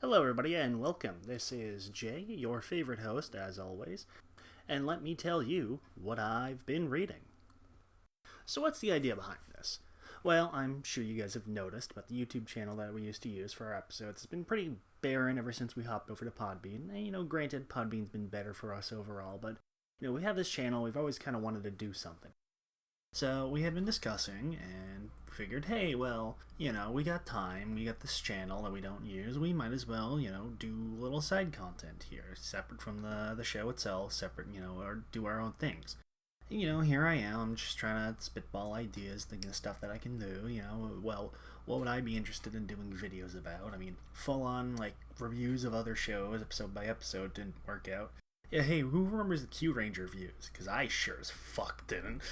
Hello, everybody, and welcome. This is Jay, your favorite host, as always, and let me tell you what I've been reading. So, what's the idea behind this? Well, I'm sure you guys have noticed, but the YouTube channel that we used to use for our episodes has been pretty barren ever since we hopped over to Podbean. And, granted, Podbean's been better for us overall, but, we have this channel, we've always kind of wanted to do something. So we had been discussing and figured, hey, well, we got time, we got this channel that we don't use, we might as well, do a little side content here, separate from the show itself, separate, or do our own things. Here I am, I'm just trying to spitball ideas, thinking of stuff that I can do, well, what would I be interested in doing videos about? I mean, full-on, reviews of other shows, episode by episode, didn't work out. Yeah, hey, who remembers the Q Ranger views? Because I sure as fuck didn't.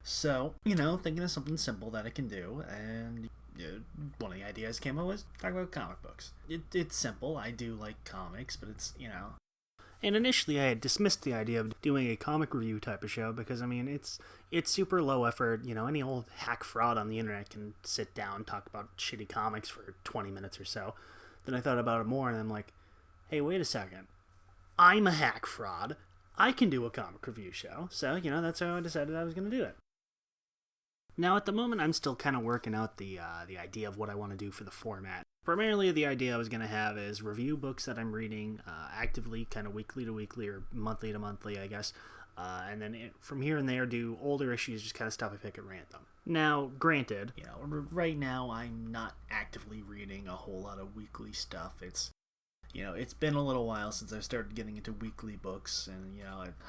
So, thinking of something simple that I can do, and one of the ideas came up was talk about comic books. It's simple, I do like comics, but it's, And initially I had dismissed the idea of doing a comic review type of show because, it's super low effort, any old hack fraud on the internet can sit down and talk about shitty comics for 20 minutes or so. Then I thought about it more and I'm like, hey, wait a second. I'm a hack fraud. I can do a comic review show. So, that's how I decided I was going to do it. Now, at the moment, I'm still kind of working out the idea of what I want to do for the format. Primarily, the idea I was going to have is review books that I'm reading actively, kind of weekly to weekly or monthly to monthly, I guess. And then from here and there, do older issues, just kind of stuff I pick at random. Now, granted, right now, I'm not actively reading a whole lot of weekly stuff. It's been a little while since I started getting into weekly books, and,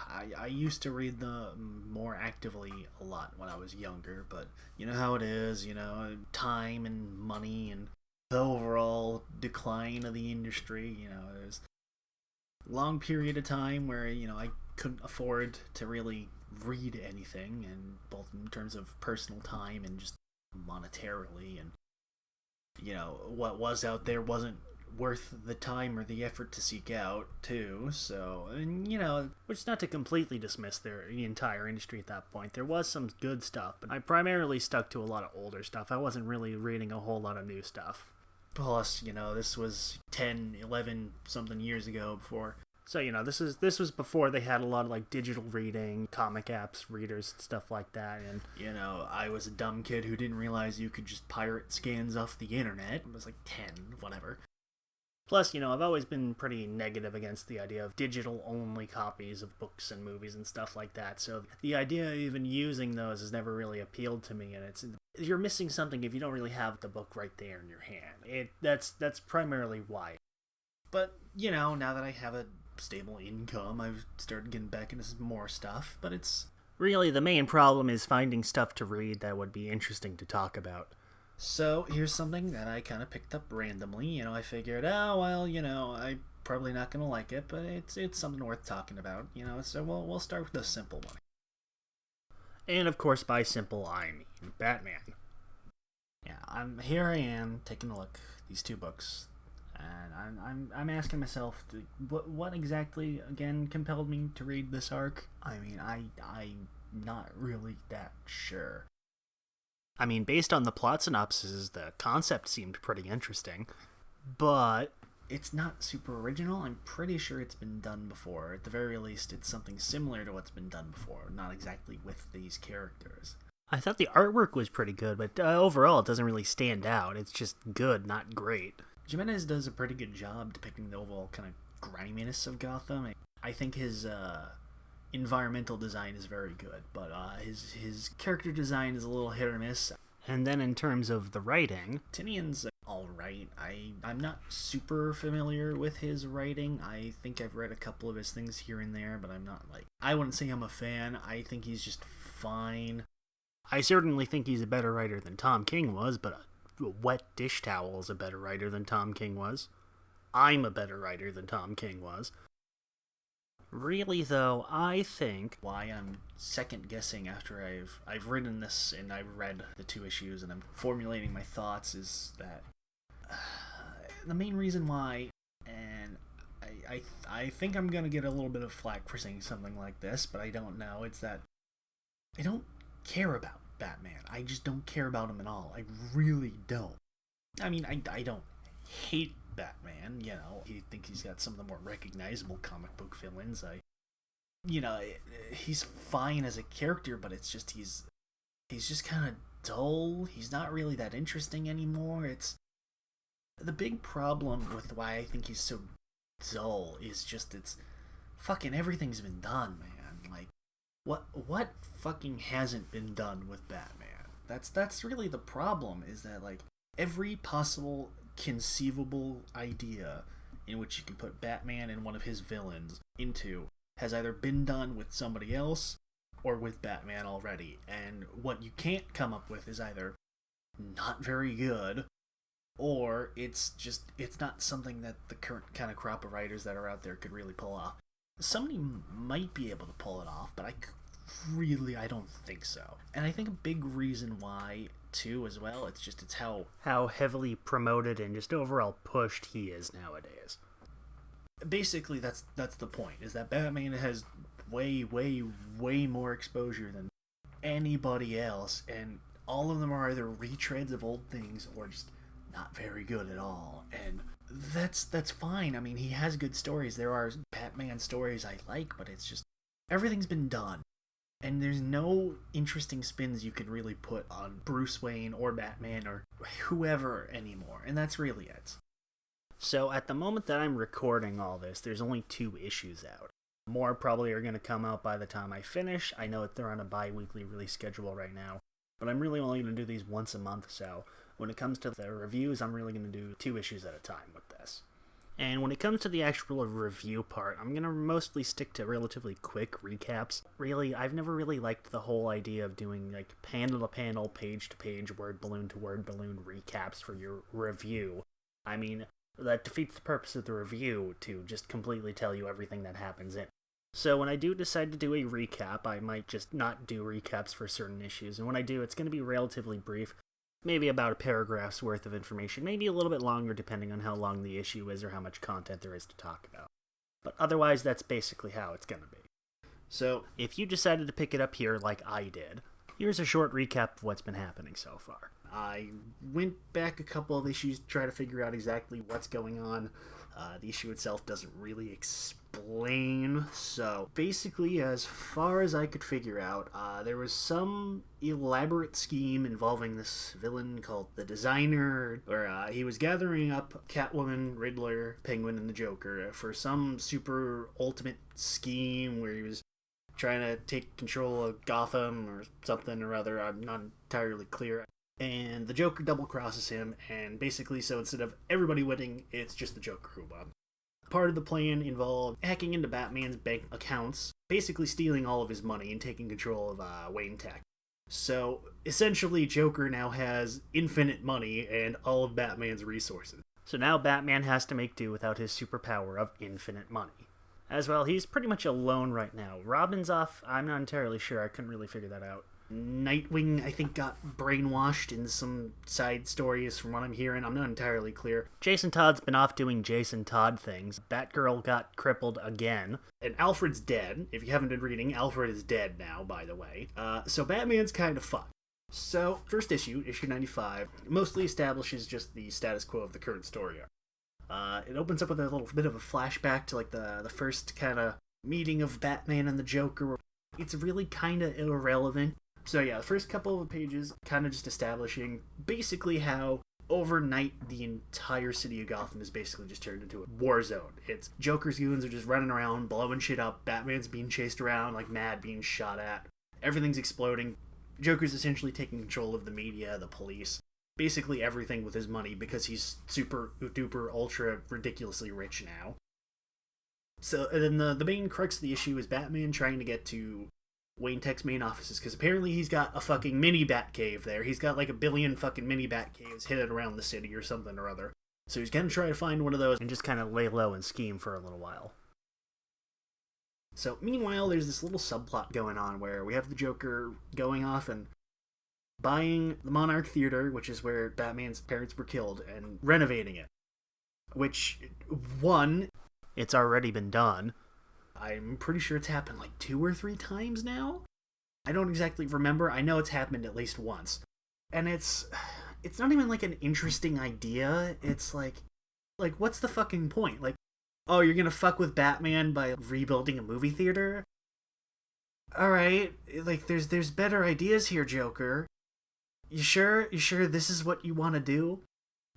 I used to read them more actively a lot when I was younger, but you know how it is, time and money and the overall decline of the industry, there's a long period of time where, I couldn't afford to really read anything, and both in terms of personal time and just monetarily, and, what was out there wasn't worth the time or the effort to seek out, too. So, and, which is not to completely dismiss the entire industry at that point. There was some good stuff, but I primarily stuck to a lot of older stuff. I wasn't really reading a whole lot of new stuff. Plus, this was 10, 11 something years ago before. So, this was before they had a lot of, digital reading, comic apps, readers, stuff like that, and, I was a dumb kid who didn't realize you could just pirate scans off the internet. I was 10, whatever. Plus, I've always been pretty negative against the idea of digital-only copies of books and movies and stuff like that, so the idea of even using those has never really appealed to me, and you're missing something if you don't really have the book right there in your hand. That's primarily why. But, now that I have a stable income, I've started getting back into some more stuff, but it's really the main problem is finding stuff to read that would be interesting to talk about. So, here's something that I kind of picked up randomly. I figured, I'm probably not going to like it, but it's something worth talking about, so we'll start with the simple one. And, of course, by simple, I mean Batman. Yeah, here I am, taking a look at these two books, and I'm asking myself, what exactly, again, compelled me to read this arc? I'm not really that sure. Based on the plot synopsis, the concept seemed pretty interesting, but it's not super original. I'm pretty sure it's been done before. At the very least, it's something similar to what's been done before, not exactly with these characters. I thought the artwork was pretty good, but overall it doesn't really stand out. It's just good, not great. Jimenez does a pretty good job depicting the overall kind of griminess of Gotham. I think his environmental design is very good, but his character design is a little hit or miss. And then in terms of the writing, Tinian's alright. I'm not super familiar with his writing. I think I've read a couple of his things here and there, but I'm not I wouldn't say I'm a fan. I think he's just fine. I certainly think he's a better writer than Tom King was, but a wet dish towel is a better writer than Tom King was. I'm a better writer than Tom King was. Really, though, I think why I'm second-guessing after I've written this and I've read the two issues and I'm formulating my thoughts is that the main reason why, and I think I'm going to get a little bit of flack for saying something like this, but I don't know, it's that I don't care about Batman. I just don't care about him at all. I really don't. I don't hate Batman. Batman. He thinks he's got some of the more recognizable comic book villains. He's fine as a character, but it's just he's just kind of dull. He's not really that interesting anymore. It's the big problem with why I think he's so dull is just it's fucking everything's been done, man. Like what fucking hasn't been done with Batman? That's really the problem, is that like every possible conceivable idea in which you can put Batman and one of his villains into has either been done with somebody else or with Batman already. And what you can't come up with is either not very good, or it's not something that the current kind of crop of writers that are out there could really pull off. Somebody might be able to pull it off, but I don't think so. And I think a big reason why, too, as well, it's how heavily promoted and just overall pushed he is nowadays. Basically, that's the point, is that Batman has way, way, way more exposure than anybody else, and all of them are either retreads of old things or just not very good at all. And that's fine. I mean, he has good stories. There are Batman stories I like, but it's just everything's been done. And there's no interesting spins you can really put on Bruce Wayne or Batman or whoever anymore. And that's really it. So at the moment that I'm recording all this, there's only 2 issues out. More probably are going to come out by the time I finish. I know that they're on a bi-weekly release schedule right now, but I'm really only going to do these once a month, so when it comes to the reviews, I'm really going to do 2 issues at a time with this. And when it comes to the actual review part, I'm going to mostly stick to relatively quick recaps. Really, I've never really liked the whole idea of doing like panel-to-panel, page-to-page, word-balloon-to-word balloon recaps for your review. I mean, that defeats the purpose of the review to just completely tell you everything that happens in it. So when I do decide to do a recap, I might just not do recaps for certain issues, and when I do, it's going to be relatively brief, maybe about a paragraph's worth of information, maybe a little bit longer depending on how long the issue is or how much content there is to talk about. But otherwise, that's basically how it's going to be. So, if you decided to pick it up here like I did, here's a short recap of what's been happening so far. I went back a couple of issues to try to figure out exactly what's going on. The issue itself doesn't really explain, so basically, as far as I could figure out, there was some elaborate scheme involving this villain called the Designer, where he was gathering up Catwoman, Riddler, Penguin, and the Joker for some super ultimate scheme where he was trying to take control of Gotham or something or other. I'm not entirely clear. And the Joker double-crosses him, and basically, so instead of everybody winning, it's just the Joker who won. Part of the plan involved hacking into Batman's bank accounts, basically stealing all of his money and taking control of Wayne Tech. So, essentially, Joker now has infinite money and all of Batman's resources. So now Batman has to make do without his superpower of infinite money. As well, he's pretty much alone right now. Robin's off, I'm not entirely sure, I couldn't really figure that out. Nightwing, I think, got brainwashed in some side stories from what I'm hearing. I'm not entirely clear. Jason Todd's been off doing Jason Todd things. Batgirl got crippled again. And Alfred's dead. If you haven't been reading, Alfred is dead now, by the way. So Batman's kind of fucked. So, first issue 95, mostly establishes just the status quo of the current story arc. It opens up with a little bit of a flashback to like the first kind of meeting of Batman and the Joker. It's really kind of irrelevant. So yeah, the first couple of pages kind of just establishing basically how overnight the entire city of Gotham is basically just turned into a war zone. It's Joker's goons are just running around, blowing shit up, Batman's being chased around like mad, being shot at, everything's exploding. Joker's essentially taking control of the media, the police, basically everything with his money because he's super duper ultra ridiculously rich now. So and then the main crux of the issue is Batman trying to get to Wayne Tech's main offices, because apparently he's got a fucking mini Batcave there. He's got like a billion fucking mini Batcaves hidden around the city or something or other. So he's gonna try to find one of those and just kind of lay low and scheme for a little while. So meanwhile, there's this little subplot going on where we have the Joker going off and buying the Monarch Theater, which is where Batman's parents were killed, and renovating it. Which, one, it's already been done. I'm pretty sure it's happened like 2 or 3 times now. I don't exactly remember. I know it's happened at least once. And it's not even like an interesting idea. It's like, Like, what's the fucking point? Like, oh, you're gonna fuck with Batman by rebuilding a movie theater? Alright, like, there's better ideas here, Joker. You sure? You sure this is what you want to do?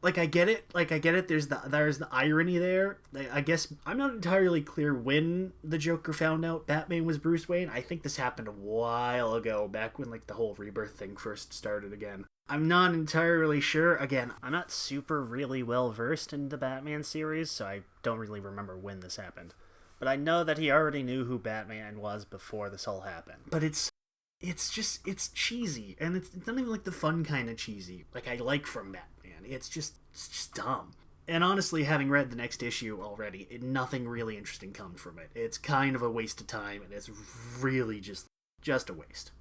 Like, I get it. Like, I get it. There's the irony there. Like, I guess I'm not entirely clear when the Joker found out Batman was Bruce Wayne. I think this happened a while ago, back when like the whole rebirth thing first started again. I'm not entirely sure. Again, I'm not super really well versed in the Batman series, so I don't really remember when this happened. But I know that he already knew who Batman was before this all happened. But it's cheesy, and it's not even like the fun kind of cheesy like I like from Batman. It's just dumb. And honestly, having read the next issue already, nothing really interesting comes from it. It's kind of a waste of time, and it's really just a waste.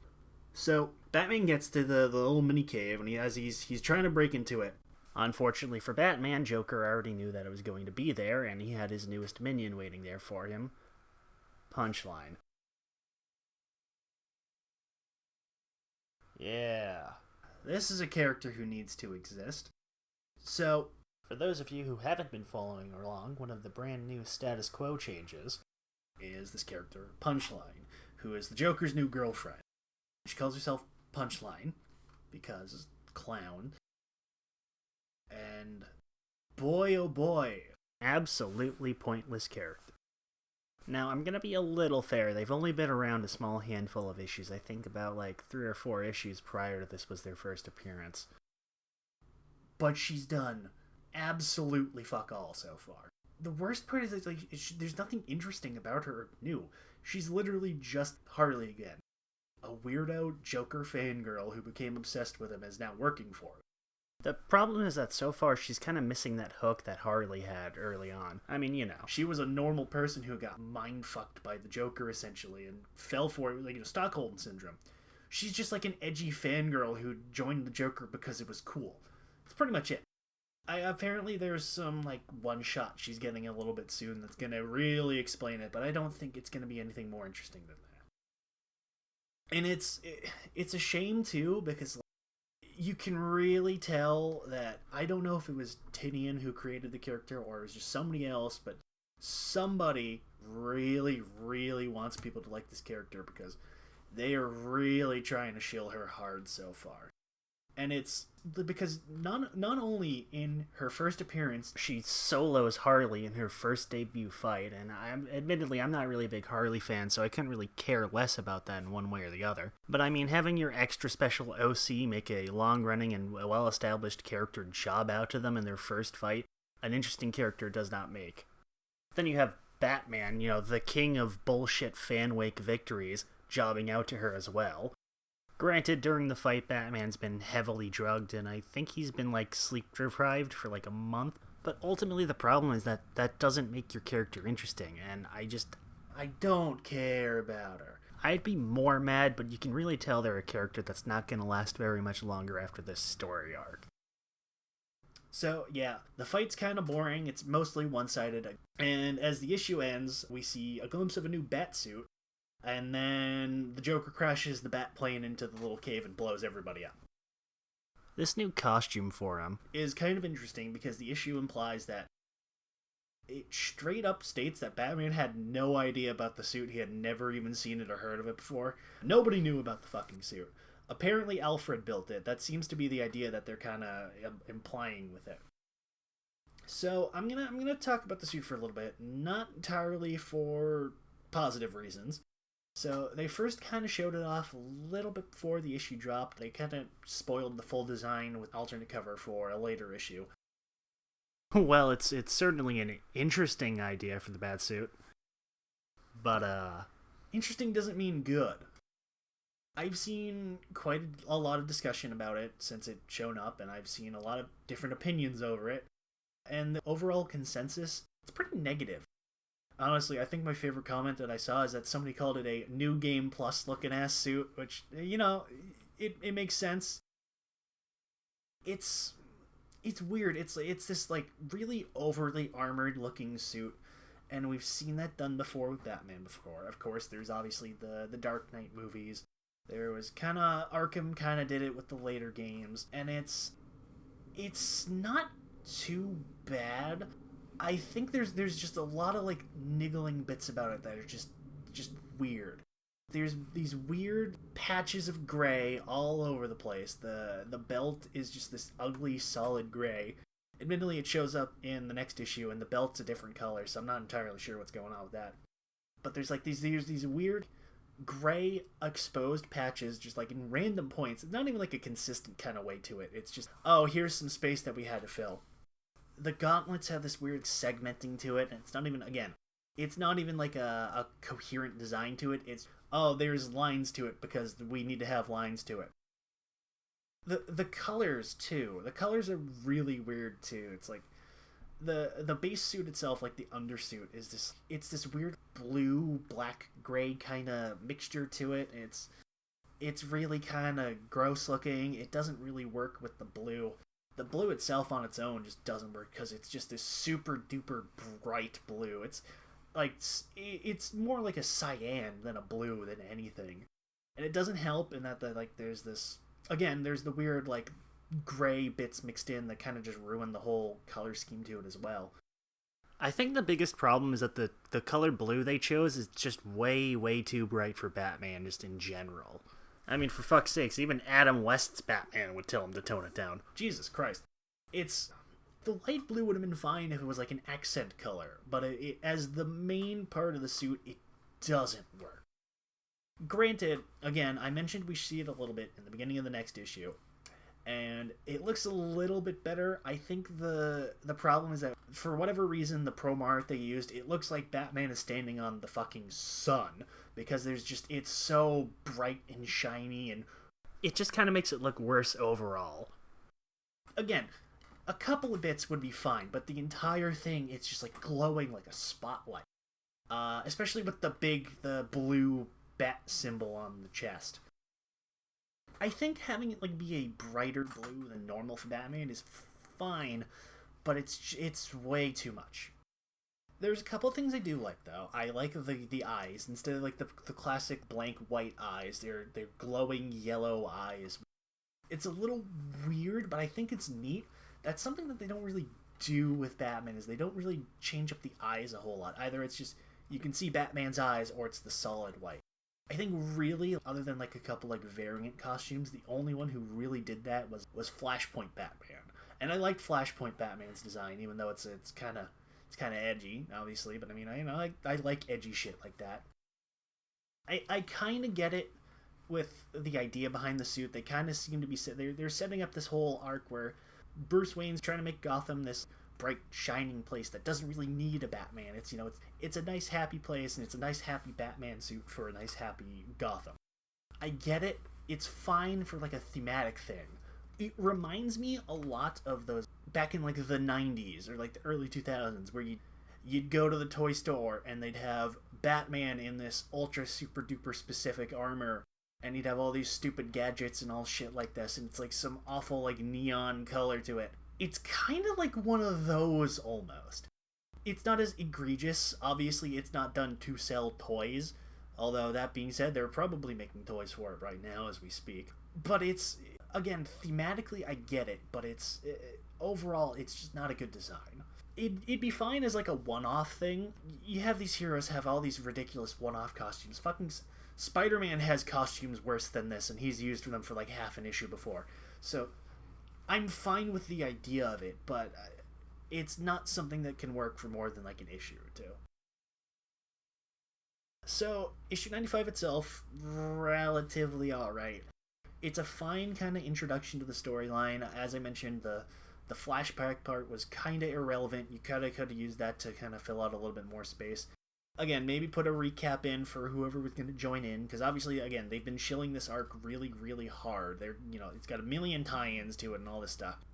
So Batman gets to the little mini cave, and he's trying to break into it. Unfortunately for Batman, Joker already knew that it was going to be there, and he had his newest minion waiting there for him. Punchline. Yeah. This is a character who needs to exist. So, for those of you who haven't been following along, one of the brand new status quo changes is this character, Punchline, who is the Joker's new girlfriend. She calls herself Punchline because clown. And boy oh boy, absolutely pointless character. Now, I'm gonna be a little fair. They've only been around a small handful of issues. I think about like 3 or 4 issues prior to this was their first appearance. But she's done absolutely fuck all so far. The worst part is like there's nothing interesting about her new. She's literally just Harley again. A weirdo Joker fangirl who became obsessed with him is now working for him. The problem is that so far she's kind of missing that hook that Harley had early on. I mean, you know, she was a normal person who got mind-fucked by the Joker, essentially, and fell for it, like, Stockholm Syndrome. She's just like an edgy fangirl who joined the Joker because it was cool. That's pretty much it. Apparently there's some, like, one-shot she's getting a little bit soon that's gonna really explain it, but I don't think it's gonna be anything more interesting than that. And it's a shame, too, because you can really tell that, I don't know if it was Tinian who created the character or it was just somebody else, but somebody really, really wants people to like this character because they are really trying to shill her hard so far. And it's because not only in her first appearance, she solos Harley in her first debut fight, and I'm not really a big Harley fan, so I couldn't really care less about that in one way or the other. But I mean, having your extra special OC make a long-running and well-established character job out to them in their first fight, an interesting character does not make. Then you have Batman, the king of bullshit fan-wake victories, jobbing out to her as well. Granted, during the fight, Batman's been heavily drugged, and I think he's been, sleep-deprived for, a month. But ultimately, the problem is that doesn't make your character interesting, and I don't care about her. I'd be more mad, but you can really tell they're a character that's not going to last very much longer after this story arc. So, yeah, the fight's kind of boring. It's mostly one-sided. And as the issue ends, we see a glimpse of a new Batsuit. And then the Joker crashes the bat plane into the little cave and blows everybody up. This new costume for him is kind of interesting because the issue implies that it straight up states that Batman had no idea about the suit. He had never even seen it or heard of it before. Nobody knew about the fucking suit. Apparently Alfred built it. That seems to be the idea that they're kind of implying with it. So I'm gonna talk about the suit for a little bit, not entirely for positive reasons. So they first kind of showed it off a little bit before the issue dropped. They kind of spoiled the full design with alternate cover for a later issue. Well, it's certainly an interesting idea for the Batsuit. But, interesting doesn't mean good. I've seen quite a lot of discussion about it since it shown up, and I've seen a lot of different opinions over it. And the overall consensus, it's pretty negative. Honestly, I think my favorite comment that I saw is that somebody called it a New Game Plus looking ass suit, which, it makes sense. It's weird. It's this, really overly armored looking suit, and we've seen that done before with Batman before. Of course, there's obviously the Dark Knight movies. There was Arkham did it with the later games, and it's not too bad. I think there's just a lot of like niggling bits about it that are just weird. There's these weird patches of gray all over the place. The belt is just this ugly solid gray. Admittedly, it shows up in the next issue, and the belt's a different color, so I'm not entirely sure what's going on with that. But there's like these weird gray exposed patches just like in random points. It's not even like a consistent kind of way to it. It's just, oh, here's some space that we had to fill. The gauntlets have this weird segmenting to it, and it's not even, again, it's not even like a coherent design to it. It's, oh, there's lines to it because we need to have lines to it. The colors too. The colors are really weird too. It's like the base suit itself, like the undersuit, is this weird blue, black, gray kind of mixture to it. It's really kind of gross looking. It doesn't really work with the blue. The blue itself on its own just doesn't work because it's just this super duper bright blue. It's like it's more like a cyan than a blue than anything, and it doesn't help in that there's this, again, there's the weird like gray bits mixed in that kind of just ruin the whole color scheme to it as well. I think the biggest problem is that the color blue they chose is just way too bright for Batman just in general. I mean, for fuck's sakes, even Adam West's Batman would tell him to tone it down. Jesus Christ. The light blue would have been fine if it was like an accent color, but as the main part of the suit, it doesn't work. Granted, again, I mentioned we see it a little bit in the beginning of the next issue, and it looks a little bit better. I think the problem is that, for whatever reason, the promo art they used, it looks like Batman is standing on the fucking sun, because it's so bright and shiny, and it just kind of makes it look worse overall. Again, a couple of bits would be fine, but the entire thing, it's just like glowing like a spotlight. Especially with the blue bat symbol on the chest. I think having it like be a brighter blue than normal for Batman is fine, but it's way too much. There's a couple of things I do like though. I like the eyes. Instead of like the classic blank white eyes, they're glowing yellow eyes. It's a little weird, but I think it's neat. That's something that they don't really do with Batman, is they don't really change up the eyes a whole lot. Either it's just, you can see Batman's eyes, or it's the solid white. I think really, other than like a couple like variant costumes, the only one who really did that was Flashpoint Batman. And I liked Flashpoint Batman's design, even though it's kind of edgy, obviously. But I mean, I like edgy shit like that. I kind of get it with the idea behind the suit. They kind of seem to be they're setting up this whole arc where Bruce Wayne's trying to make Gotham this bright, shining place that doesn't really need a Batman. It's a nice, happy place, and it's a nice, happy Batman suit for a nice, happy Gotham. I get it. It's fine for like a thematic thing. It reminds me a lot of those back in like the 90s or like the early 2000s, where you'd go to the toy store and they'd have Batman in this ultra super duper specific armor, and he'd have all these stupid gadgets and all shit like this, and it's like some awful like neon color to it. It's kind of like one of those almost. It's not as egregious. Obviously, it's not done to sell toys. Although, that being said, they're probably making toys for it right now as we speak. But it's, again, thematically I get it, but overall, it's just not a good design. It'd be fine as like a one-off thing. You have these heroes have all these ridiculous one-off costumes. Fucking Spider-Man has costumes worse than this, and he's used them for like half an issue before. So I'm fine with the idea of it, but it's not something that can work for more than like an issue or two. So, issue 95 itself, relatively alright. It's a fine kind of introduction to the storyline. As I mentioned, the flashback part was kind of irrelevant. You kind of could have used that to kind of fill out a little bit more space. Again, maybe put a recap in for whoever was going to join in, because obviously, again, they've been shilling this arc really, really hard. It's got a million tie-ins to it and all this stuff.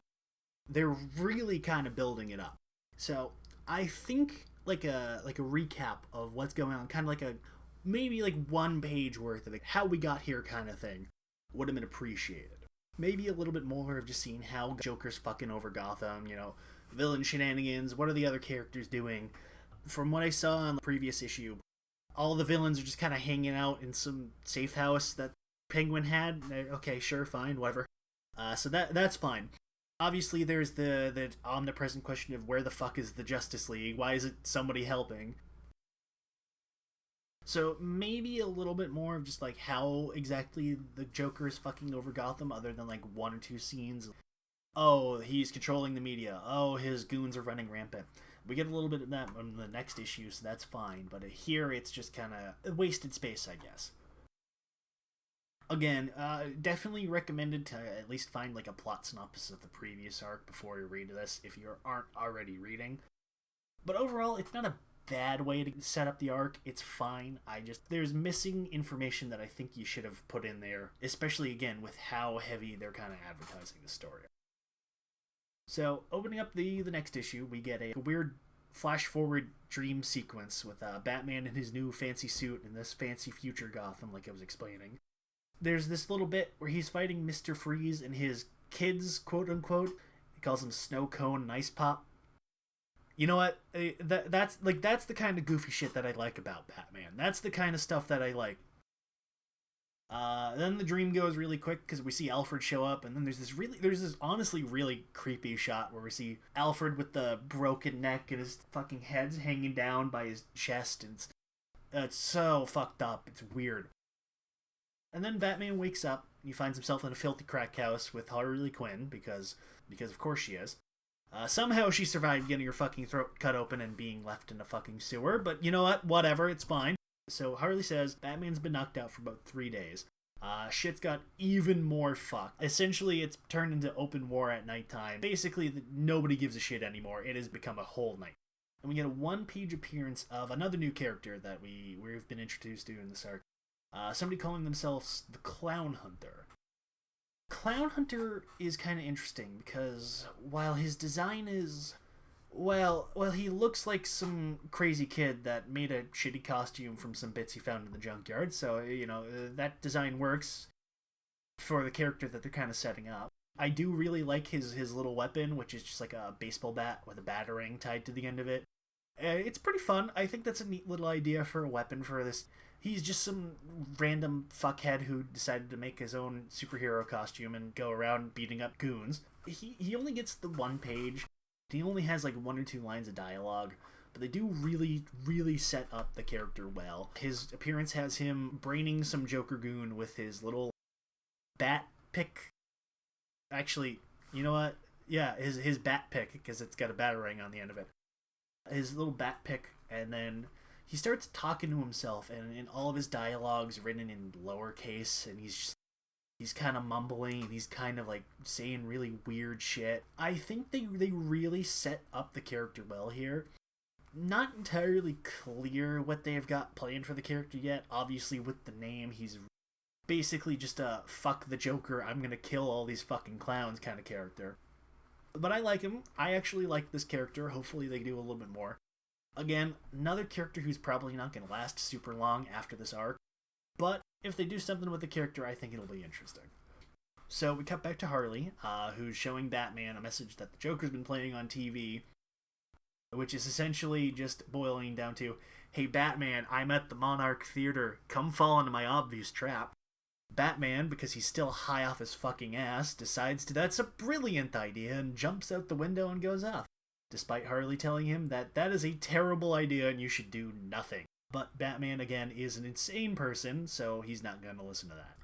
They're really kind of building it up. So, I think like a recap of what's going on, kind of like maybe like 1 page worth of how we got here kind of thing, would have been appreciated. Maybe a little bit more of just seeing how Joker's fucking over Gotham, villain shenanigans, what are the other characters doing. From what I saw in the previous issue, all the villains are just kind of hanging out in some safe house that Penguin had. Okay, sure, fine, whatever. So that's fine. Obviously, there's the omnipresent question of where the fuck is the Justice League? Why isn't somebody helping? So maybe a little bit more of just like how exactly the Joker is fucking over Gotham, other than like one or two scenes. Oh, he's controlling the media. Oh, his goons are running rampant. We get a little bit of that in the next issue, so that's fine. But here, it's just kind of wasted space, I guess. Again, definitely recommended to at least find like a plot synopsis of the previous arc before you read this if you aren't already reading. But overall, it's not a bad way to set up the arc. It's fine. There's missing information that I think you should have put in there, especially again with how heavy they're kind of advertising the story. So, opening up the next issue, we get a weird flash forward dream sequence with Batman in his new fancy suit in this fancy future Gotham, like I was explaining. There's this little bit where he's fighting Mr. Freeze and his kids, quote unquote. He calls them Snow Cone and Ice Pop. You know what? That's the kind of goofy shit that I like about Batman. That's the kind of stuff that I like. Then the dream goes really quick because we see Alfred show up, and then there's this honestly really creepy shot where we see Alfred with the broken neck and his fucking head's hanging down by his chest, and it's so fucked up. It's weird. And then Batman wakes up. He finds himself in a filthy crack house with Harley Quinn because of course she is. Somehow she survived getting her fucking throat cut open and being left in a fucking sewer, but you know what? Whatever, it's fine. So Harley says Batman's been knocked out for about 3 days. Shit's got even more fucked. Essentially, it's turned into open war at nighttime. Basically, nobody gives a shit anymore. It has become a whole night. And we get a one-page appearance of another new character that we've been introduced to in this arc. Somebody calling themselves the Clown Hunter. Clown Hunter is kind of interesting because while his design is... Well, he looks like some crazy kid that made a shitty costume from some bits he found in the junkyard, so, that design works for the character that they're kind of setting up. I do really like his little weapon, which is just like a baseball bat with a batarang tied to the end of it. It's pretty fun. I think that's a neat little idea for a weapon for this. He's just some random fuckhead who decided to make his own superhero costume and go around beating up goons. He only gets the one page. He only has like 1 or 2 lines of dialogue, but they do really, really set up the character well. His appearance has him braining some Joker goon with his little bat pick. Actually, you know what? Yeah, his bat pick, because it's got a batarang on the end of it. His little bat pick, and then he starts talking to himself, and in all of his dialogues written in lowercase, and he's kind of mumbling, and he's kind of like saying really weird shit. I think they really set up the character well here. Not entirely clear what they've got planned for the character yet. Obviously, with the name, he's basically just a fuck the Joker, I'm gonna kill all these fucking clowns kind of character. But I like him. I actually like this character. Hopefully they do a little bit more. Again, another character who's probably not gonna last super long after this arc. But if they do something with the character, I think it'll be interesting. So we cut back to Harley, who's showing Batman a message that the Joker's been playing on TV, which is essentially just boiling down to, hey Batman, I'm at the Monarch Theater, come fall into my obvious trap. Batman, because he's still high off his fucking ass, decides that's a brilliant idea and jumps out the window and goes off, despite Harley telling him that is a terrible idea and you should do nothing. But Batman, again, is an insane person, so he's not going to listen to that.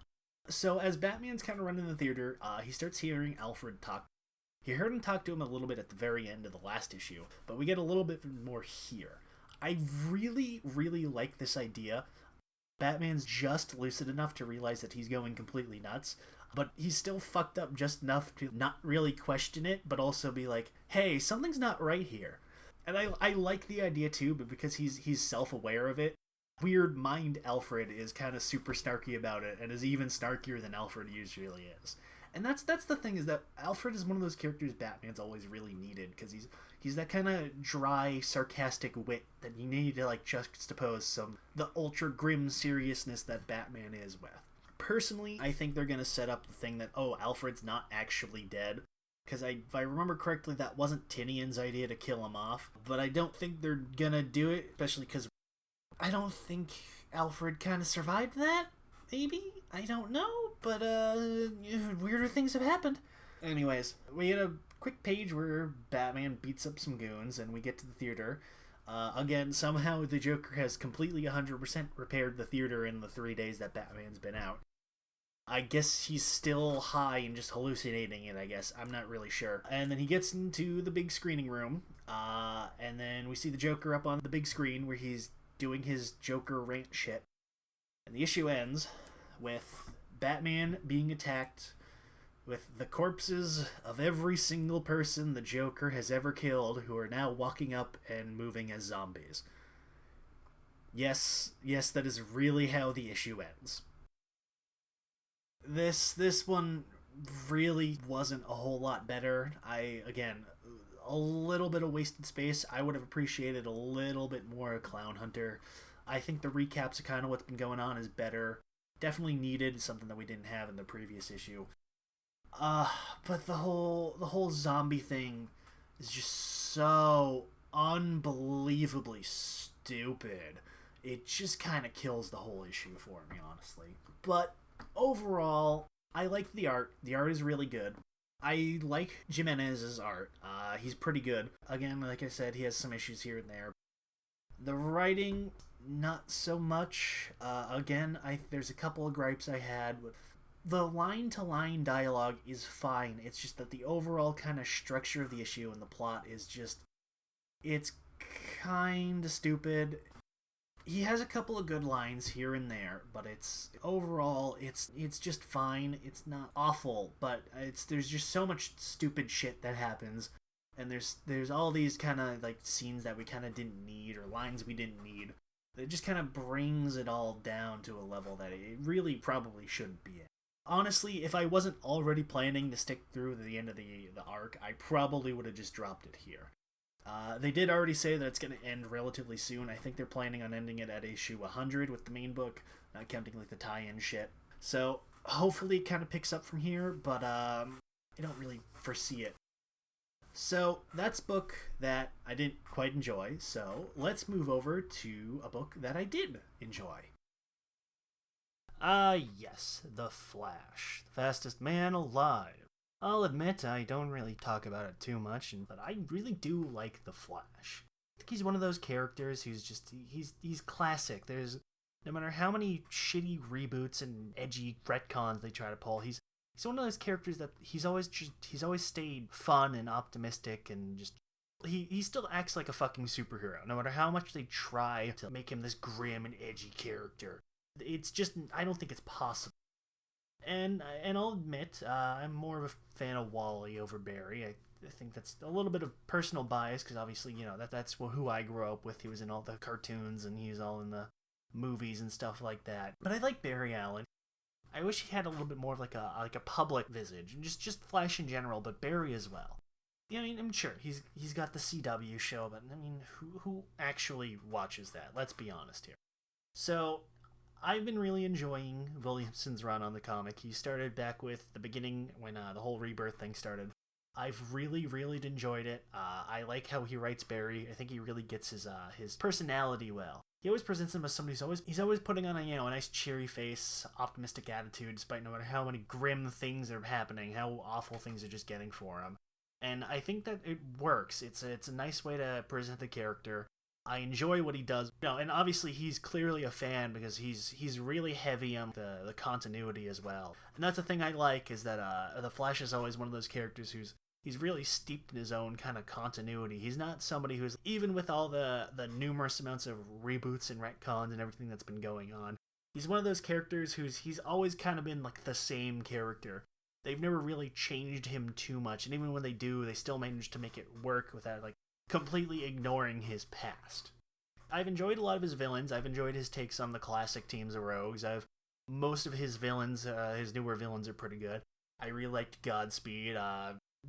So as Batman's kind of running the theater, he starts hearing Alfred talk. He heard him talk to him a little bit at the very end of the last issue, but we get a little bit more here. I really, really like this idea. Batman's just lucid enough to realize that he's going completely nuts, but he's still fucked up just enough to not really question it, but also be like, hey, something's not right here. And I like the idea too, but because he's self-aware of it, weird mind Alfred is kind of super snarky about it, and is even snarkier than Alfred usually is. And that's the thing, is that Alfred is one of those characters Batman's always really needed, because he's that kind of dry, sarcastic wit that you need to like juxtapose the ultra grim seriousness that Batman is with. Personally, I think they're gonna set up the thing that, oh, Alfred's not actually dead. Because if I remember correctly, that wasn't Tinian's idea to kill him off. But I don't think they're gonna do it, especially because I don't think Alfred kind of survived that. Maybe? I don't know. But, weirder things have happened. Anyways, we get a quick page where Batman beats up some goons, and we get to the theater. Again, somehow the Joker has completely 100% repaired the theater in the 3 days that Batman's been out. I guess he's still high and just hallucinating it, I guess. I'm not really sure. And then he gets into the big screening room, and then we see the Joker up on the big screen where he's doing his Joker rant shit. And the issue ends with Batman being attacked with the corpses of every single person the Joker has ever killed who are now walking up and moving as zombies. Yes, that is really how the issue ends. This one really wasn't a whole lot better. Again, a little bit of wasted space. I would have appreciated a little bit more Clown Hunter. I think the recaps of kind of what's been going on is better. Definitely needed, something that we didn't have in the previous issue. But the whole zombie thing is just so unbelievably stupid. It just kind of kills the whole issue for me, honestly. But overall, I like the art. The art is really good. I like Jimenez's art. He's pretty good. Again, like I said, he has some issues here and there. The writing, not so much. Again, there's a couple of gripes I had with the line-to-line dialogue is fine. It's just that the overall kind of structure of the issue and the plot is just... it's kind of stupid. He has a couple of good lines here and there, but overall it's just fine. It's not awful, but there's just so much stupid shit that happens, and there's all these kind of like scenes that we kind of didn't need, or lines we didn't need. It just kind of brings it all down to a level that it really probably shouldn't be in. Honestly, if I wasn't already planning to stick through the end of the arc, I probably would have just dropped it here. They did already say that it's going to end relatively soon. I think they're planning on ending it at issue 100 with the main book, not counting like the tie-in shit. So hopefully it kind of picks up from here, but I don't really foresee it. So that's a book that I didn't quite enjoy, so let's move over to a book that I did enjoy. Yes, The Flash, the fastest man alive. I'll admit I don't really talk about it too much, but I really do like The Flash. I think he's one of those characters who's just, he's classic. There's, no matter how many shitty reboots and edgy retcons they try to pull, he's one of those characters that he's always stayed fun and optimistic, and just, he still acts like a fucking superhero, no matter how much they try to make him this grim and edgy character. It's just, I don't think it's possible. And I'll admit, I'm more of a fan of Wally over Barry. I think that's a little bit of personal bias, because obviously, you know, that's who I grew up with. He was in all the cartoons, and he's all in the movies and stuff like that. But I like Barry Allen. I wish he had a little bit more of like a public visage, and just Flash in general, but Barry as well. Yeah, I mean, I'm sure he's got the CW show, but I mean, who actually watches that? Let's be honest here. So I've been really enjoying Williamson's run on the comic. He started back with the beginning when the whole Rebirth thing started. I've really enjoyed it. I like how he writes Barry. I think he really gets his personality well. He always presents him as somebody he's always putting on a nice cheery face, optimistic attitude, despite no matter how many grim things are happening, how awful things are just getting for him. And I think that it works. It's a nice way to present the character. I enjoy what he does. And obviously he's clearly a fan because he's really heavy on the continuity as well. And that's the thing I like, is that the Flash is always one of those characters he's really steeped in his own kind of continuity. He's not somebody who's, even with all the numerous amounts of reboots and retcons and everything that's been going on, he's one of those characters he's always kind of been like the same character. They've never really changed him too much, and even when they do, they still manage to make it work without like completely ignoring his past. I've enjoyed a lot of his villains. I've enjoyed his takes on the classic teams of rogues. Most of his villains, his newer villains, are pretty good. I really liked Godspeed.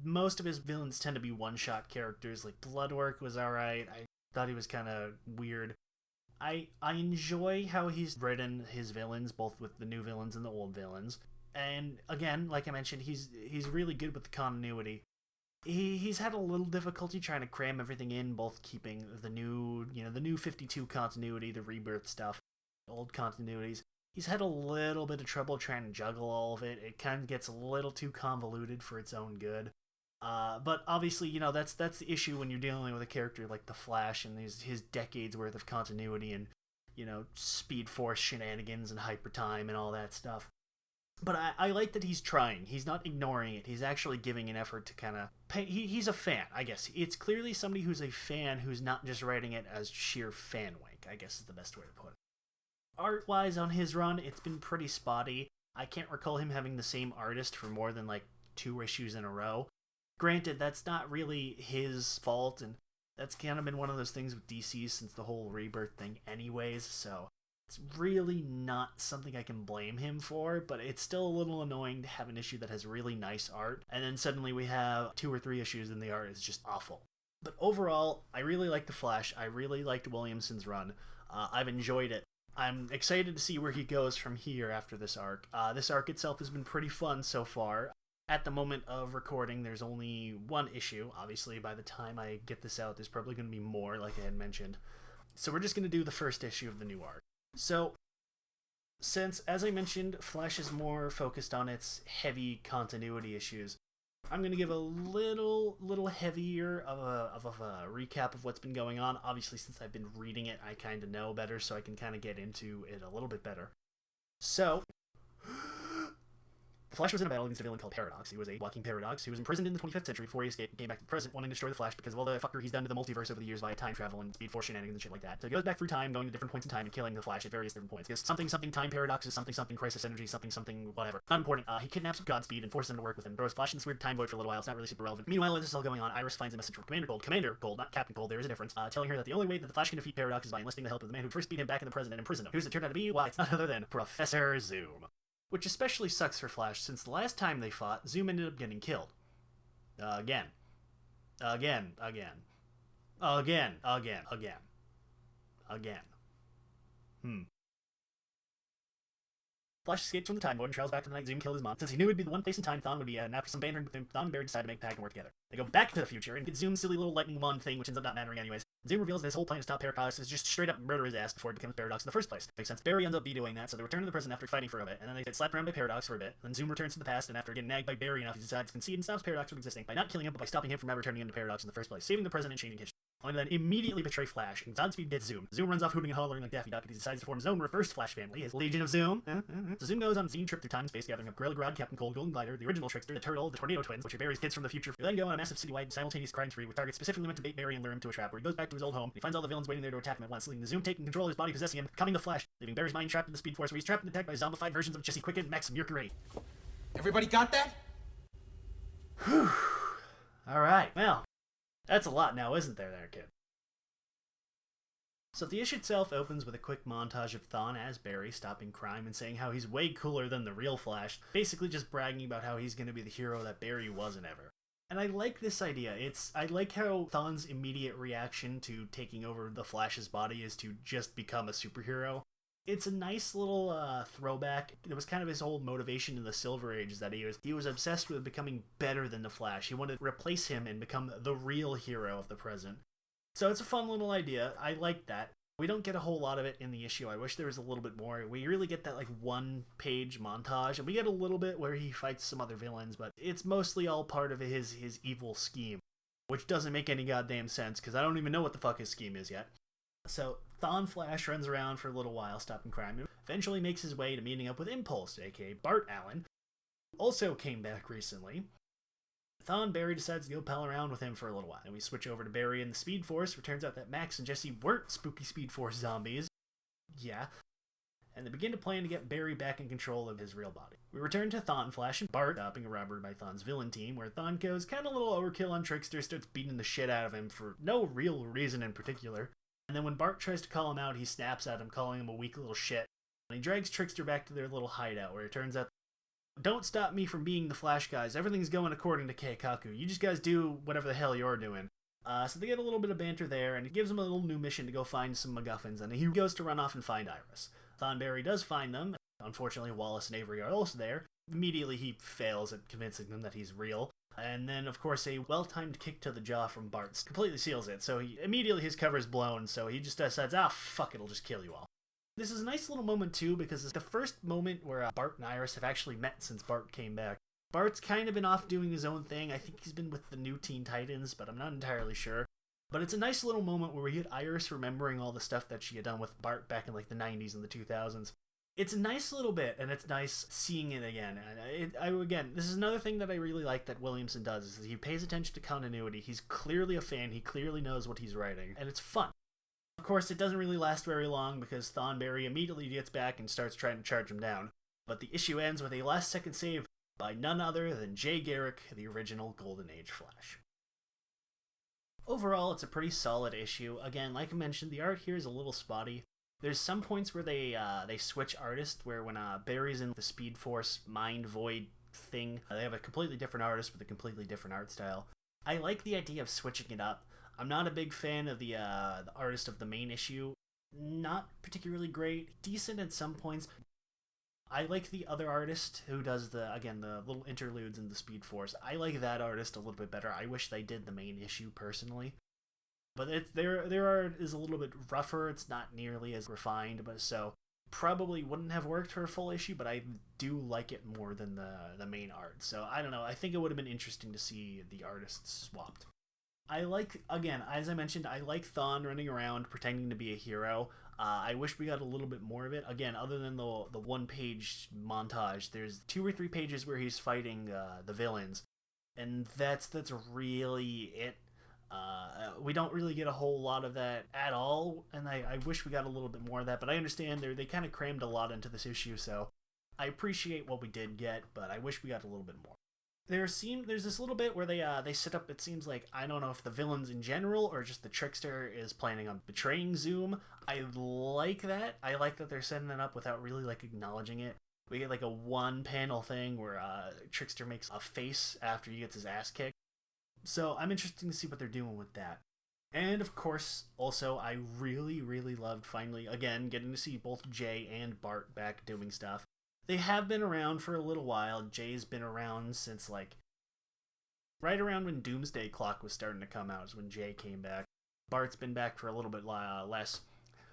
Most of his villains tend to be one-shot characters. Like Bloodwork was alright. I thought he was kind of weird. I enjoy how he's written his villains, both with the new villains and the old villains. And again, like I mentioned, he's really good with the continuity. He's had a little difficulty trying to cram everything in, both keeping the new 52 continuity, the Rebirth stuff, old continuities. He's had a little bit of trouble trying to juggle all of it. It kind of gets a little too convoluted for its own good. But obviously, that's the issue when you're dealing with a character like the Flash and his decades worth of continuity and Speed Force shenanigans and hyper time and all that stuff. But I like that he's trying. He's not ignoring it. He's actually giving an effort to kind of he's a fan, I guess. It's clearly somebody who's a fan who's not just writing it as sheer fan wank, I guess is the best way to put it. Art-wise on his run, it's been pretty spotty. I can't recall him having the same artist for more than like 2 issues in a row. Granted, that's not really his fault, and that's kind of been one of those things with DC since the whole Rebirth thing anyways, so it's really not something I can blame him for, but it's still a little annoying to have an issue that has really nice art, and then suddenly we have 2 or 3 issues and the art is just awful. But overall, I really like The Flash. I really liked Williamson's run. I've enjoyed it. I'm excited to see where he goes from here after this arc. This arc itself has been pretty fun so far. At the moment of recording, there's only 1 issue. Obviously, by the time I get this out, there's probably going to be more, like I had mentioned. So we're just going to do the first issue of the new arc. So, since, as I mentioned, Flash is more focused on its heavy continuity issues, I'm going to give a little heavier of a recap of what's been going on. Obviously, since I've been reading it, I kind of know better, so I can kind of get into it a little bit better. So, Flash was in a battle against a villain called Paradox. He was a walking paradox who was imprisoned in the 25th century before he escaped and came back to the present, wanting to destroy the Flash because of all the fucker he's done to the multiverse over the years via time travel and Speed Force shenanigans and shit like that. So he goes back through time, going to different points in time and killing the Flash at various different points. Because something time paradox is something crisis energy, something whatever. Not important. He kidnaps Godspeed and forces him to work with him. Throws Flash in this weird time void for a little while. It's not really super relevant. Meanwhile, as this is all going on, Iris finds a message from Commander Gold, not Captain Gold. There is a difference. Telling her that the only way that the Flash can defeat Paradox is by enlisting the help of the man who first beat him back in the present and imprisoned him. Who's it turned out to be? Why, it's none other than Professor Zoom. Which especially sucks for Flash, since the last time they fought, Zoom ended up getting killed. Again. Flash escapes from the time void and travels back to the night Zoom killed his mom. Since he knew it'd be the one place in time Thawne would be at, and after some bantering with him, Thawne and Barry decide to make a pact and work together. They go back to the future and get Zoom's silly little lightning wand thing, which ends up not mattering anyways. Zoom reveals that his whole plan to stop Paradox is just straight up murder his ass before it becomes Paradox in the first place. Makes sense. Barry ends up doing that, so they return to the present after fighting for a bit, and then they get slapped around by Paradox for a bit. Then Zoom returns to the past, and after getting nagged by Barry enough, he decides to concede and stops Paradox from existing by not killing him, but by stopping him from ever turning into Paradox in the first place, saving the present and changing history. Only then immediately betray Flash, and Godspeed gets Zoom. Zoom runs off hooting and hollering like Daffy Duck, and he decides to form his own reverse Flash family, his Legion of Zoom. So Zoom goes on a zine trip through time and space, gathering up Gorilla Grodd, Captain Cold, Golden Glider, the original Trickster, the Turtle, the Tornado Twins, which are Barry's kids from the future. They then go on a massive citywide simultaneous crime spree with targets specifically meant to bait Barry and lure him to a trap, where he goes back to his old home, and he finds all the villains waiting there to attack him at once, leaving the Zoom taking control of his body, possessing him, becoming the Flash, leaving Barry's mind trapped in the Speed Force, where he's trapped and attacked by zombified versions of Jesse Quicken, Max, and Mercury. Everybody got that? Whew. Alright, well, that's a lot now, isn't there, kid? So the issue itself opens with a quick montage of Thawne as Barry stopping crime and saying how he's way cooler than the real Flash, basically just bragging about how he's going to be the hero that Barry wasn't ever. And I like this idea. I like how Thawne's immediate reaction to taking over the Flash's body is to just become a superhero. It's a nice little throwback. It was kind of his whole motivation in the Silver Age, is that he was obsessed with becoming better than the Flash. He wanted to replace him and become the real hero of the present. So it's a fun little idea. I like that. We don't get a whole lot of it in the issue. I wish there was a little bit more. We really get that 1-page montage, and we get a little bit where he fights some other villains, but it's mostly all part of his evil scheme, which doesn't make any goddamn sense, because I don't even know what the fuck his scheme is yet. So Thawne Flash runs around for a little while stopping crime, and eventually makes his way to meeting up with Impulse, aka Bart Allen, who also came back recently. Thawne Barry decides to go pal around with him for a little while, and we switch over to Barry and the Speed Force, where it turns out that Max and Jesse weren't spooky Speed Force zombies. Yeah. And they begin to plan to get Barry back in control of his real body. We return to Thawne Flash and Bart stopping a robbery by Thawne's villain team, where Thawne goes kind of a little overkill on Trickster, starts beating the shit out of him for no real reason in particular. And then when Bart tries to call him out, he snaps at him, calling him a weak little shit. And he drags Trickster back to their little hideout, where it turns out, don't stop me from being the Flash, guys. Everything's going according to Keikaku. You just guys do whatever the hell you're doing. So they get a little bit of banter there, and it gives him a little new mission to go find some MacGuffins, and he goes to run off and find Iris. Thawne Barry does find them. Unfortunately, Wallace and Avery are also there. Immediately, he fails at convincing them that he's real. And then, of course, a well-timed kick to the jaw from Bart completely seals it. So immediately his cover is blown, so he just decides, fuck it, it'll just kill you all. This is a nice little moment, too, because it's the first moment where Bart and Iris have actually met since Bart came back. Bart's kind of been off doing his own thing. I think he's been with the new Teen Titans, but I'm not entirely sure. But it's a nice little moment where we get Iris remembering all the stuff that she had done with Bart back in like the 90s and the 2000s. It's a nice little bit, and it's nice seeing it again. And again, this is another thing that I really like that Williamson does, is that he pays attention to continuity. He's clearly a fan. He clearly knows what he's writing, and it's fun. Of course, it doesn't really last very long because Thornberry immediately gets back and starts trying to charge him down. But the issue ends with a last-second save by none other than Jay Garrick, the original Golden Age Flash. Overall, it's a pretty solid issue. Again, like I mentioned, the art here is a little spotty. There's some points where they switch artists, where when Barry's in the Speed Force Mind Void thing, they have a completely different artist with a completely different art style. I like the idea of switching it up. I'm not a big fan of the artist of the main issue. Not particularly great. Decent at some points. I like the other artist who does the little interludes in the Speed Force. I like that artist a little bit better. I wish they did the main issue personally. But their art is a little bit rougher. It's not nearly as refined, but so probably wouldn't have worked for a full issue, but I do like it more than the main art. So I don't know. I think it would have been interesting to see the artists swapped. I like, again, as I mentioned, I like Thawne running around pretending to be a hero. I wish we got a little bit more of it. Again, other than the one-page montage, there's 2 or 3 pages where he's fighting the villains, and that's really it. We don't really get a whole lot of that at all, and I wish we got a little bit more of that, but I understand they kind of crammed a lot into this issue, so I appreciate what we did get, but I wish we got a little bit more. There's this little bit where they set up, it seems like, I don't know if the villains in general or just the Trickster is planning on betraying Zoom. I like that. I like that they're setting that up without really like acknowledging it. We get like a 1-panel thing where Trickster makes a face after he gets his ass kicked. So I'm interested to see what they're doing with that. And of course, also, I really, really loved finally, again, getting to see both Jay and Bart back doing stuff. They have been around for a little while. Jay's been around since, like, right around when Doomsday Clock was starting to come out is when Jay came back. Bart's been back for a little bit less.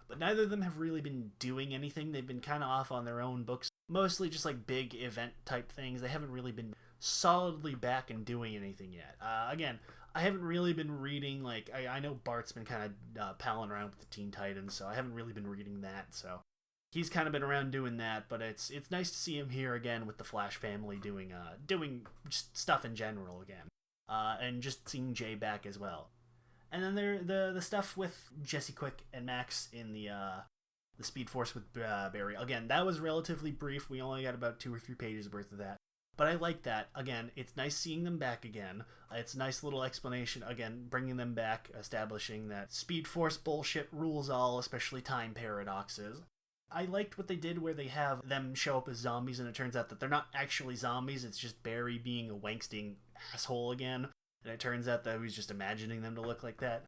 But neither of them have really been doing anything. They've been kind of off on their own books. Mostly just, like, big event-type things. They haven't really been solidly back and doing anything yet. Again, I haven't really been reading, like, I know Bart's been kind of palling around with the Teen Titans, so I haven't really been reading that, so he's kind of been around doing that, but it's nice to see him here again with the Flash family doing just stuff in general again, and just seeing Jay back as well. And then the stuff with Jesse Quick and Max in the Speed Force with Barry. Again, that was relatively brief. We only got about 2 or 3 pages worth of that. But I like that. Again, it's nice seeing them back again. It's a nice little explanation, again, bringing them back, establishing that Speed Force bullshit rules all, especially time paradoxes. I liked what they did where they have them show up as zombies, and it turns out that they're not actually zombies, it's just Barry being a wankstein asshole again, and it turns out that he's just imagining them to look like that.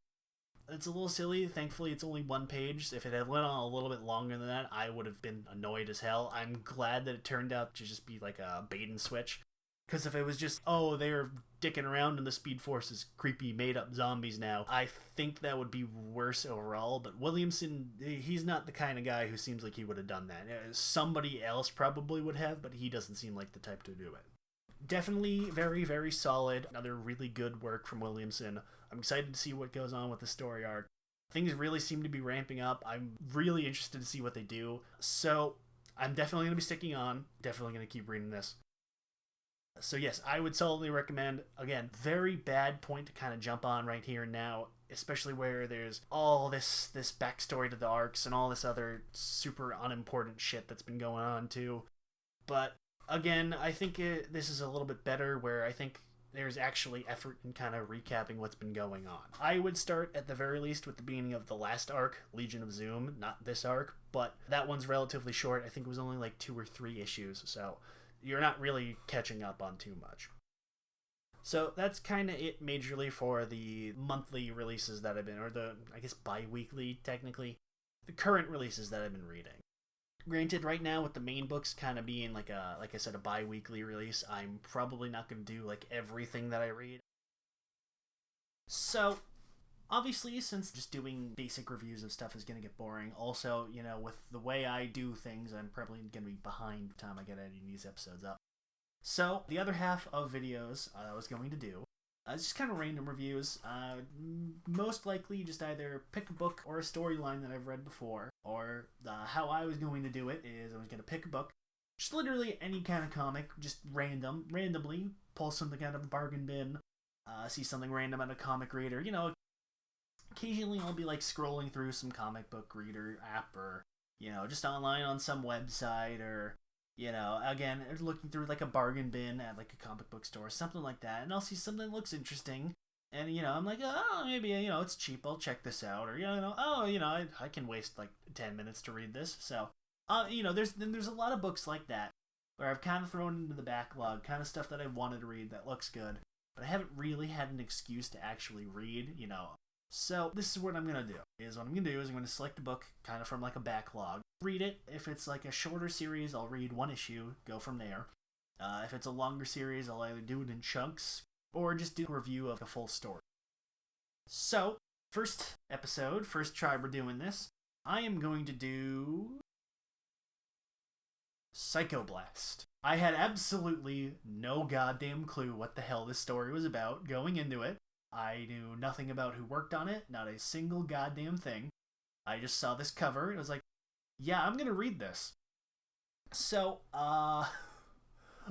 It's a little silly. Thankfully, it's only 1 page. If it had went on a little bit longer than that, I would have been annoyed as hell. I'm glad that it turned out to just be like a bait and switch. Because if it was just, oh, they're dicking around in the Speed Force as creepy made-up zombies now, I think that would be worse overall. But Williamson, he's not the kind of guy who seems like he would have done that. Somebody else probably would have, but he doesn't seem like the type to do it. Definitely very, very solid. Another really good work from Williamson. I'm excited to see what goes on with the story arc. Things really seem to be ramping up. I'm really interested to see what they do. So I'm definitely going to be sticking on. Definitely going to keep reading this. So yes, I would solidly recommend. Again, very bad point to kind of jump on right here and now, especially where there's all this backstory to the arcs and all this other super unimportant shit that's been going on too. But again, I think this is a little bit better where I think there's actually effort in kind of recapping what's been going on. I would start at the very least with the beginning of the last arc, Legion of Zoom, not this arc, but that one's relatively short. I think it was only like 2 or 3 issues, so you're not really catching up on too much. So that's kind of it majorly for the monthly releases that I've been, or the, I guess, bi-weekly technically, the current releases that I've been reading. Granted, right now with the main books kind of being like I said, a bi-weekly release, I'm probably not going to do like everything that I read. So, obviously, since just doing basic reviews of stuff is going to get boring, also, you know, with the way I do things, I'm probably going to be behind the time I get editing these episodes up. So, the other half of videos I was going to do just kind of random reviews. Most likely just either pick a book or a storyline that I've read before, or how I was going to do it is I was going to pick a book, just literally any kind of comic, just randomly pull something out of a bargain bin, see something random at a comic reader. You know, occasionally I'll be like scrolling through some comic book reader app, or you know, just online on some website, or you know, again, looking through like a bargain bin at like a comic book store, something like that, and I'll see something that looks interesting, and you know, I'm like, oh, maybe you know, it's cheap, I'll check this out, or you know, oh, you know, I can waste like 10 minutes to read this, so, you know, there's a lot of books like that where I've kind of thrown into the backlog, kind of stuff that I wanted to read that looks good, but I haven't really had an excuse to actually read, you know. So this is what I'm going to do. I'm going to select a book kind of from like a backlog, read it. If it's like a shorter series, I'll read one issue, go from there. If it's a longer series, I'll either do it in chunks or just do a review of a full story. So, first try we're doing this, I am going to do Psychoblast. I had absolutely no goddamn clue what the hell this story was about going into it. I knew nothing about who worked on it, not a single goddamn thing. I just saw this cover and I was like, yeah, I'm gonna read this. So,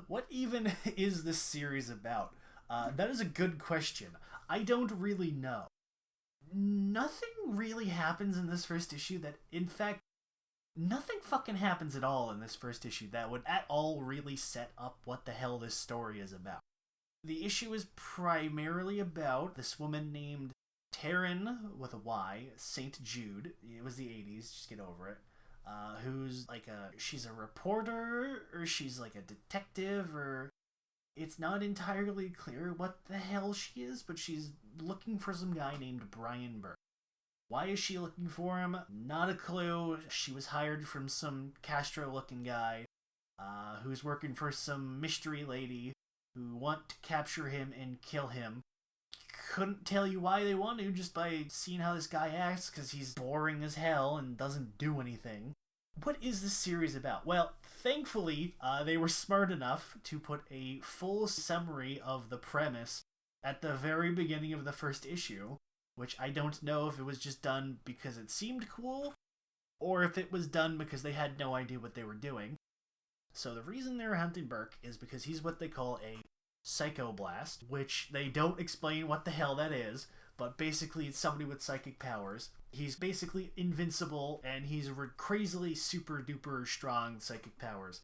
what even is this series about? That is a good question. I don't really know. Nothing really happens in this first issue that, in fact, nothing fucking happens at all in this first issue that would at all really set up what the hell this story is about. The issue is primarily about this woman named Taryn, with a Y, St. Jude. It was the 80s, just get over it. Who's like she's a reporter, or she's like a detective, or it's not entirely clear what the hell she is, but she's looking for some guy named Brian Burke. Why is she looking for him? Not a clue. She was hired from some Castro-looking guy who's working for some mystery lady who want to capture him and kill him. Couldn't tell you why they want to, just by seeing how this guy acts, because he's boring as hell and doesn't do anything. What is this series about? Well, thankfully, they were smart enough to put a full summary of the premise at the very beginning of the first issue, which I don't know if it was just done because it seemed cool, or if it was done because they had no idea what they were doing. So the reason they're hunting Burke is because he's what they call a psychoblast, which they don't explain what the hell that is, but basically it's somebody with psychic powers. He's basically invincible, and he's crazily super duper strong psychic powers.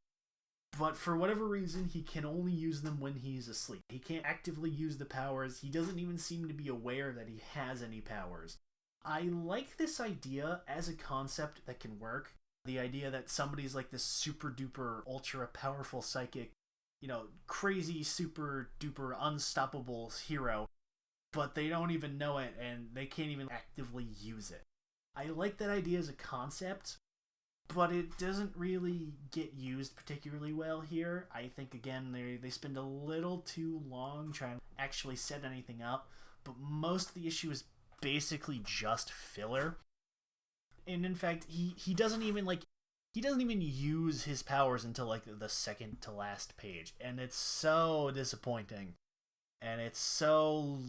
But for whatever reason, he can only use them when he's asleep. He can't actively use the powers. He doesn't even seem to be aware that he has any powers. I like this idea as a concept that can work. The idea that somebody's like this super duper ultra powerful psychic, you know, crazy super duper unstoppable hero, but they don't even know it and they can't even actively use it. I like that idea as a concept, but it doesn't really get used particularly well here. I think, again, they spend a little too long trying to actually set anything up, but most of the issue is basically just filler. And in fact, he doesn't even use his powers until like the second to last page, and it's so disappointing. And it's so,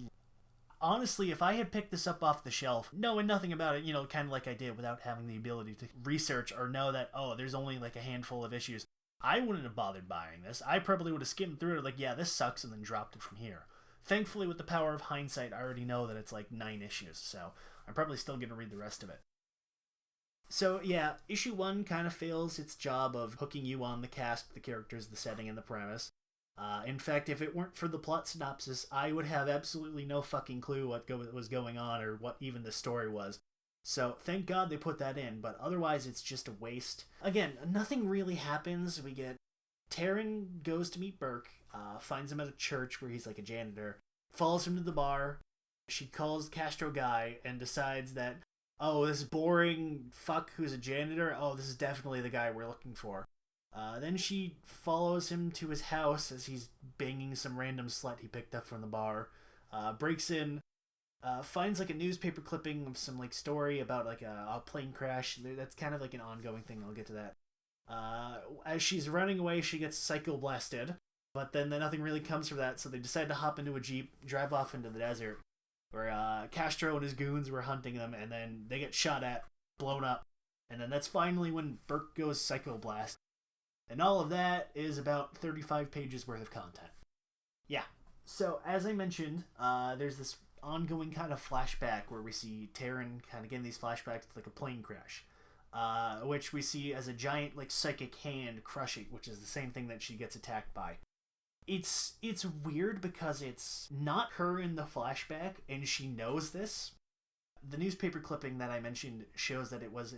honestly, if I had picked this up off the shelf, knowing nothing about it, you know, kind of like I did without having the ability to research or know that, oh, there's only like a handful of issues, I wouldn't have bothered buying this. I probably would have skimmed through it like, yeah, this sucks, and then dropped it from here. Thankfully, with the power of hindsight, I already know that it's like 9 issues, so I'm probably still going to read the rest of it. So, yeah, issue 1 kind of fails its job of hooking you on the cast, the characters, the setting, and the premise. In fact, if it weren't for the plot synopsis, I would have absolutely no fucking clue what was going on or what even the story was. So, thank God they put that in, but otherwise it's just a waste. Again, nothing really happens. We get Taryn goes to meet Burke, finds him at a church where he's like a janitor, follows him to the bar. She calls Castro guy and decides that, oh, this boring fuck who's a janitor, oh, this is definitely the guy we're looking for. Then she follows him to his house as he's banging some random slut he picked up from the bar, breaks in, finds like a newspaper clipping of some like story about like a plane crash. That's kind of like an ongoing thing, I'll get to that. As she's running away, she gets psychoblasted, But then nothing really comes from that, so they decide to hop into a Jeep, drive off into the desert, where Castro and his goons were hunting them, and then they get shot at, blown up, and then that's finally when Burke goes psychoblast. And all of that is about 35 pages worth of content. Yeah. So, as I mentioned, there's this ongoing kind of flashback where we see Taryn kind of getting these flashbacks to like a plane crash. Which we see as a giant like psychic hand crushing, which is the same thing that she gets attacked by. It's weird because it's not her in the flashback, and she knows this. The newspaper clipping that I mentioned shows that it was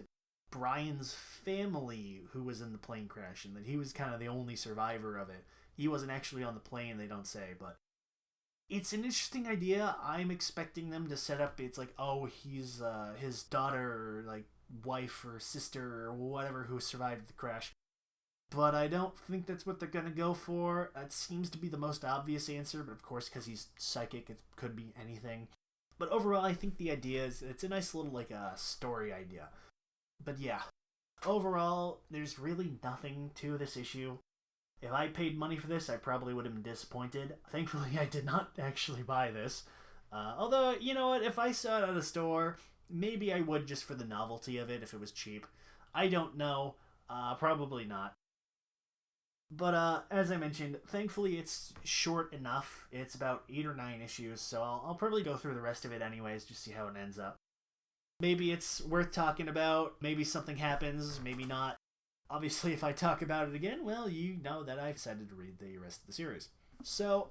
Brian's family who was in the plane crash, and that he was kind of the only survivor of it. He wasn't actually on the plane, they don't say, but it's an interesting idea. I'm expecting them to set up, it's like, oh, he's his daughter, or like wife or sister or whatever who survived the crash. But I don't think that's what they're going to go for. That seems to be the most obvious answer, but of course, because he's psychic, it could be anything. But overall, I think the idea is, it's a nice little, like, story idea. But yeah, overall, there's really nothing to this issue. If I paid money for this, I probably would have been disappointed. Thankfully, I did not actually buy this. Although, you know what, if I saw it at a store, maybe I would just for the novelty of it if it was cheap. I don't know. Probably not. But as I mentioned, thankfully it's short enough. It's about 8 or 9 issues, so I'll probably go through the rest of it anyways, just see how it ends up. Maybe it's worth talking about. Maybe something happens. Maybe not. Obviously, if I talk about it again, well, you know that I've decided to read the rest of the series. So,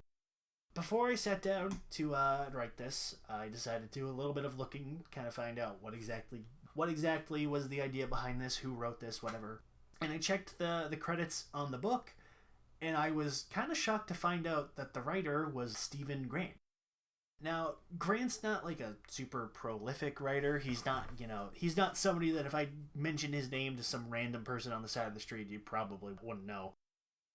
before I sat down to write this, I decided to do a little bit of looking, kind of find out what exactly was the idea behind this, who wrote this, whatever. And I checked the credits on the book, and I was kind of shocked to find out that the writer was Stephen Grant. Now, Grant's not like a super prolific writer. He's not somebody that if I mention his name to some random person on the side of the street, you probably wouldn't know.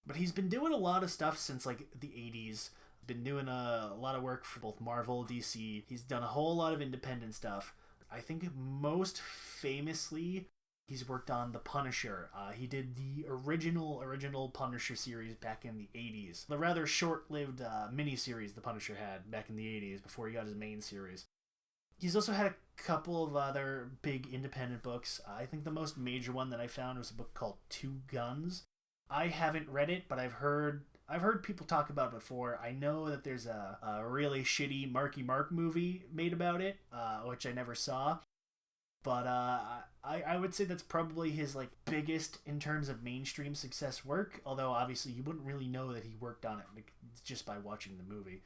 But he's been doing a lot of stuff since like the 80s. Been doing a lot of work for both Marvel, DC. He's done a whole lot of independent stuff. I think most famously, he's worked on The Punisher. He did the original Punisher series back in the 80s. The rather short-lived miniseries The Punisher had back in the 80s before he got his main series. He's also had a couple of other big independent books. I think the most major one that I found was a book called Two Guns. I haven't read it, but I've heard people talk about it before. I know that there's a really shitty Marky Mark movie made about it, which I never saw. But I would say that's probably his like biggest in terms of mainstream success work. Although obviously you wouldn't really know that he worked on it just by watching the movie.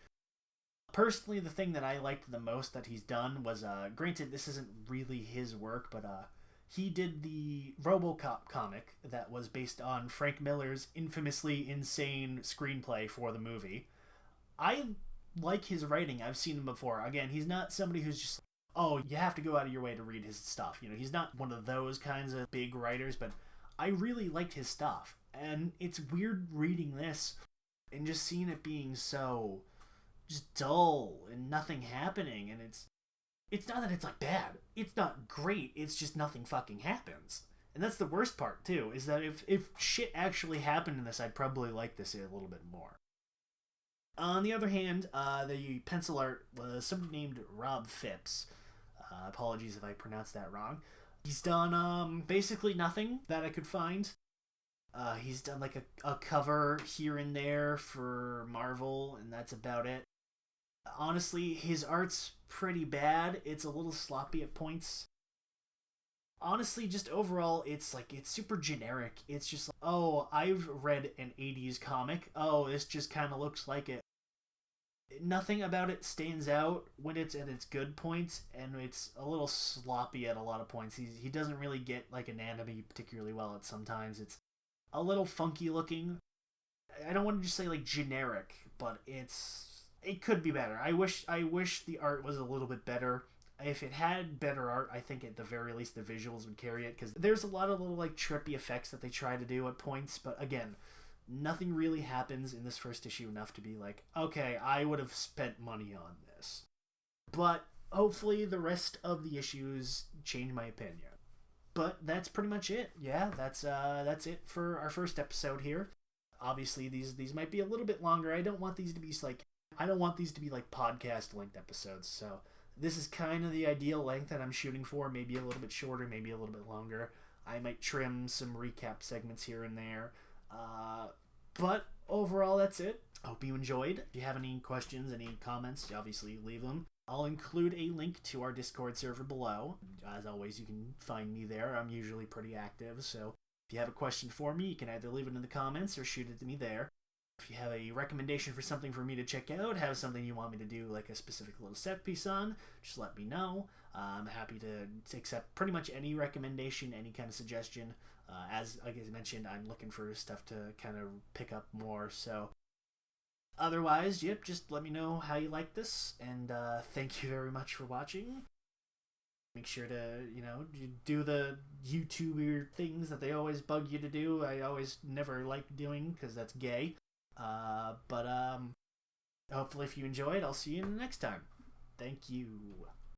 Personally, the thing that I liked the most that he's done was, granted this isn't really his work, but he did the RoboCop comic that was based on Frank Miller's infamously insane screenplay for the movie. I like his writing. I've seen him before. Again, he's not somebody who's just, oh, you have to go out of your way to read his stuff. You know, he's not one of those kinds of big writers, but I really liked his stuff. And it's weird reading this and just seeing it being so just dull and nothing happening. And it's not that it's like bad. It's not great. It's just nothing fucking happens. And that's the worst part too, is that if shit actually happened in this, I'd probably like this a little bit more. On the other hand, the pencil art was somebody named Rob Phipps. Apologies if I pronounced that wrong. He's done basically nothing that I could find. He's done like a cover here and there for Marvel, and that's about it. Honestly, his art's pretty bad. It's a little sloppy at points. Honestly, just overall, it's super generic. It's just like, oh, I've read an 80s comic. Oh, this just kind of looks like it. Nothing about it stands out when it's at its good points, and it's a little sloppy at a lot of points. He doesn't really get like anatomy particularly well at sometimes. It's a little funky looking. I don't want to just say like generic, but it could be better. I wish the art was a little bit better. If it had better art, I think at the very least the visuals would carry it, because there's a lot of little like trippy effects that they try to do at points, but again, nothing really happens in this first issue enough to be like, okay, I would have spent money on this. But hopefully the rest of the issues change my opinion. But that's pretty much it. Yeah, that's it for our first episode here. Obviously, these might be a little bit longer. I don't want these to be like podcast length episodes. So this is kind of the ideal length that I'm shooting for. Maybe a little bit shorter, maybe a little bit longer. I might trim some recap segments here and there. But overall, that's it. I hope you enjoyed. If you have any questions, any comments, obviously leave them. I'll include a link to our Discord server below. As always, you can find me there. I'm usually pretty active, so if you have a question for me, you can either leave it in the comments or shoot it to me there. If you have a recommendation for something for me to check out, have something you want me to do like a specific little set piece on, just let me know. I'm happy to accept pretty much any recommendation, any kind of suggestion. As I mentioned, I'm looking for stuff to kind of pick up more, so otherwise, yep, just let me know how you like this, and thank you very much for watching. Make sure to, do the YouTuber things that they always bug you to do. I always never like doing, because that's gay. But hopefully if you enjoyed, I'll see you next time. Thank you.